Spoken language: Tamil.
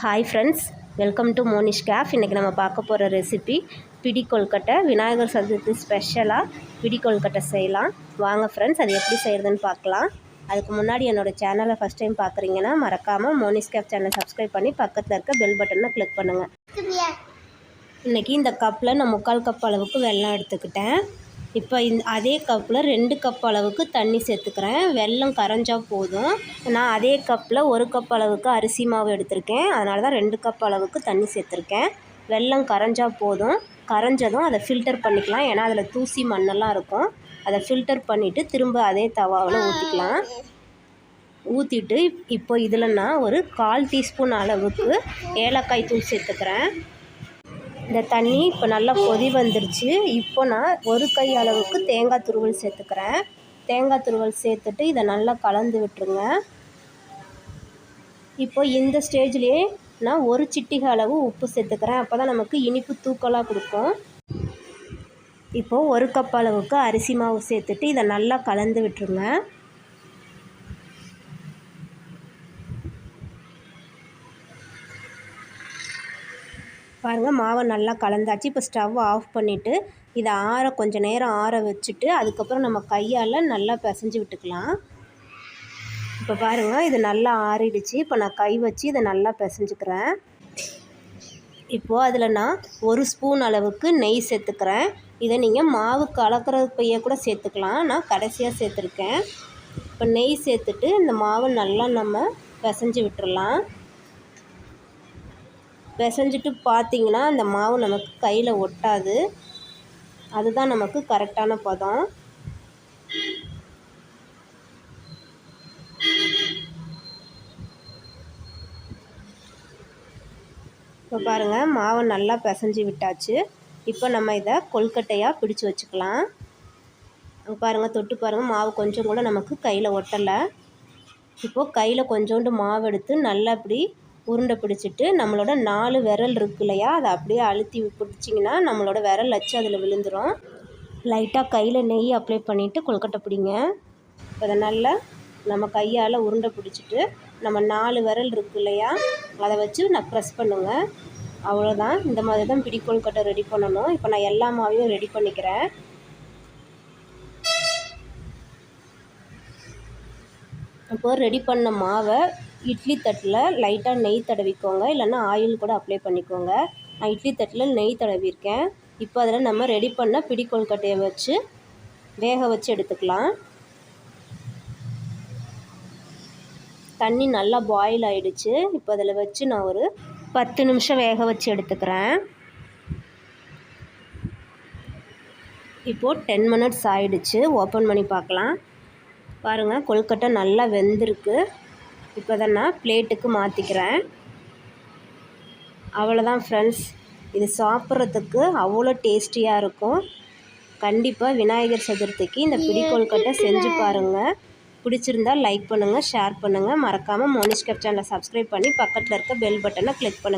Hi friends, welcome to Mohnish Cafe. இன்னைக்கு நம்ம பார்க்க போகிற ரெசிபி பிடி கொல்கட்டை. விநாயகர் சதுர்த்தி ஸ்பெஷலாக பிடி கொல்கட்டை செய்யலாம். வாங்க ஃப்ரெண்ட்ஸ், அது எப்படி செய்கிறதுன்னு பார்க்கலாம். அதுக்கு முன்னாடி என்னோடய சேனலை ஃபஸ்ட் டைம் பார்க்குறீங்கன்னா மறக்காமல் மோனிஷ் கேஃப் சேனலை சப்ஸ்கிரைப் பண்ணி பக்கத்தில் இருக்க பெல் பட்டனை கிளிக் பண்ணுங்கள். இன்றைக்கி இந்த கப்பில் நான் 3/4 கப் அளவுக்கு வெல்லம் எடுத்துக்கிட்டேன். இப்போ அதே கப்பில் 2 கப் அளவுக்கு தண்ணி சேர்த்துக்கிறேன். வெல்லம் கரைஞ்சா போதும். நான் அதே கப்பில் 1 கப் அளவுக்கு அரிசி மாவு எடுத்திருக்கேன். அதனால தான் 2 கப் அளவுக்கு தண்ணி சேர்த்துருக்கேன். வெல்லம் கரைஞ்சா போதும். கரைஞ்சதும் அதை ஃபில்டர் பண்ணிக்கலாம். ஏன்னா அதில் தூசி மண்ணெல்லாம் இருக்கும். அதை ஃபில்டர் பண்ணிவிட்டு திரும்ப அதே தவாவில் ஊற்றிக்கலாம். ஊற்றிட்டு இப்போ இதில் நான் ஒரு 1/4 டீஸ்பூன் அளவுக்கு ஏலக்காய் தூள் சேர்த்துக்கிறேன். இந்த தண்ணி இப்போ நல்லா கொதி வந்துருச்சு. இப்போ நான் 1 கை அளவுக்கு தேங்காய் துருவல் சேர்த்துக்கிறேன். தேங்காய் துருவல் சேர்த்துட்டு இதை நல்லா கலந்து விட்டுருங்க. இப்போ இந்த ஸ்டேஜ்லேயே நான் 1 சிட்டிகை அளவு உப்பு சேர்த்துக்கிறேன். அப்போ தான் நமக்கு இனிப்பு தூக்கலாக கொடுக்கும். இப்போது 1 கப் அளவுக்கு அரிசி மாவு சேர்த்துட்டு இதை நல்லா கலந்து விட்டுருங்க. பாருங்கள், மாவை நல்லா கலந்தாச்சு. இப்போ ஸ்டவ் ஆஃப் பண்ணிவிட்டு இதை கொஞ்சம் நேரம் ஆற வச்சுட்டு அதுக்கப்புறம் நம்ம கையால் நல்லா பிசைஞ்சு விட்டுக்கலாம். இப்போ பாருங்கள், இது நல்லா ஆறிடுச்சு. இப்போ நான் கை வச்சு இதை நல்லா பிசைஞ்சுக்கிறேன். இப்போது அதில் நான் 1 ஸ்பூன் அளவுக்கு நெய் சேர்த்துக்கிறேன். இதை நீங்கள் மாவு கலக்கிறப்பையே கூட சேர்த்துக்கலாம். நான் கடைசியாக சேர்த்துருக்கேன். இப்போ நெய் சேர்த்துட்டு இந்த மாவு நல்லா நம்ம பிசைஞ்சு விட்டுறலாம். பிசைஞ்சிட்டு பார்த்திங்கன்னா அந்த மாவு நமக்கு கையில் ஒட்டாது. அதுதான் நமக்கு கரெக்டான பதம். இப்போ பாருங்கள், மாவை நல்லா பிசைஞ்சு விட்டாச்சு. இப்போ நம்ம இதை கொழுக்கட்டையாக பிடிச்சி வச்சுக்கலாம். பாருங்கள், தொட்டு பாருங்கள், மாவு கொஞ்சம் கூட நமக்கு கையில் ஒட்டலை. இப்போது கையில் கொஞ்சோண்டு மாவு எடுத்து நல்லா இப்படி உருண்டை பிடிச்சிட்டு நம்மளோட 4 விரல் இருக்கு இல்லையா, அதை அப்படியே அழுத்தி பிடிச்சிங்கன்னா நம்மளோட விரல் வச்சு அதில் விழுந்துடும். லைட்டாக கையில் நெய் அப்ளை பண்ணிவிட்டு கொழுக்கட்டை பிடிங்க. அதை நல்லா நம்ம கையால் உருண்டை பிடிச்சிட்டு நம்ம 4 விரல் இருக்கு இல்லையா, அதை வச்சு நான் ப்ரெஸ் பண்ணுங்கள். அவ்வளோதான். இந்த மாதிரி தான் பிடி கொழுக்கட்டை ரெடி பண்ணணும். இப்போ நான் எல்லா மாவையும் ரெடி பண்ணிக்கிறேன். இப்போது ரெடி பண்ண மாவை இட்லி தட்டில் லைட்டாக நெய் தடவிக்கோங்க, இல்லைன்னா ஆயில் கூட அப்ளை பண்ணிக்கோங்க. நான் இட்லி தட்டில் நெய் தடவிருக்கேன். இப்போ அதில் நம்ம ரெடி பண்ண பிடி கொழுக்கட்டையை வச்சு வேக வச்சு எடுத்துக்கலாம். தண்ணி நல்லா பாயில் ஆகிடுச்சு. இப்போ அதில் வச்சு நான் ஒரு 10 நிமிஷம் வேக வச்சு எடுத்துக்கிறேன். இப்போது 10 மினிட்ஸ் ஆகிடுச்சு. ஓப்பன் பண்ணி பார்க்கலாம். பாருங்கள், கொழுக்கட்டை நல்லா வெந்திருக்கு. இப்போ தான் நான் பிளேட்டுக்கு மாற்றிக்கிறேன். அவ்வளோதான் ஃப்ரெண்ட்ஸ், இது சாப்பிட்றதுக்கு அவ்வளோ டேஸ்டியாக இருக்கும். கண்டிப்பாக விநாயகர் சதுர்த்திக்கு இந்த பிடி கொழுக்கட்டை செஞ்சு பாருங்கள். பிடிச்சிருந்தால் லைக் பண்ணுங்கள், ஷேர் பண்ணுங்கள். மறக்காமல் மோனிஷ் கேஃப் சேனலை சப்ஸ்கிரைப் பண்ணி பக்கத்தில் இருக்க பெல் பட்டனை கிளிக் பண்ணுங்கள்.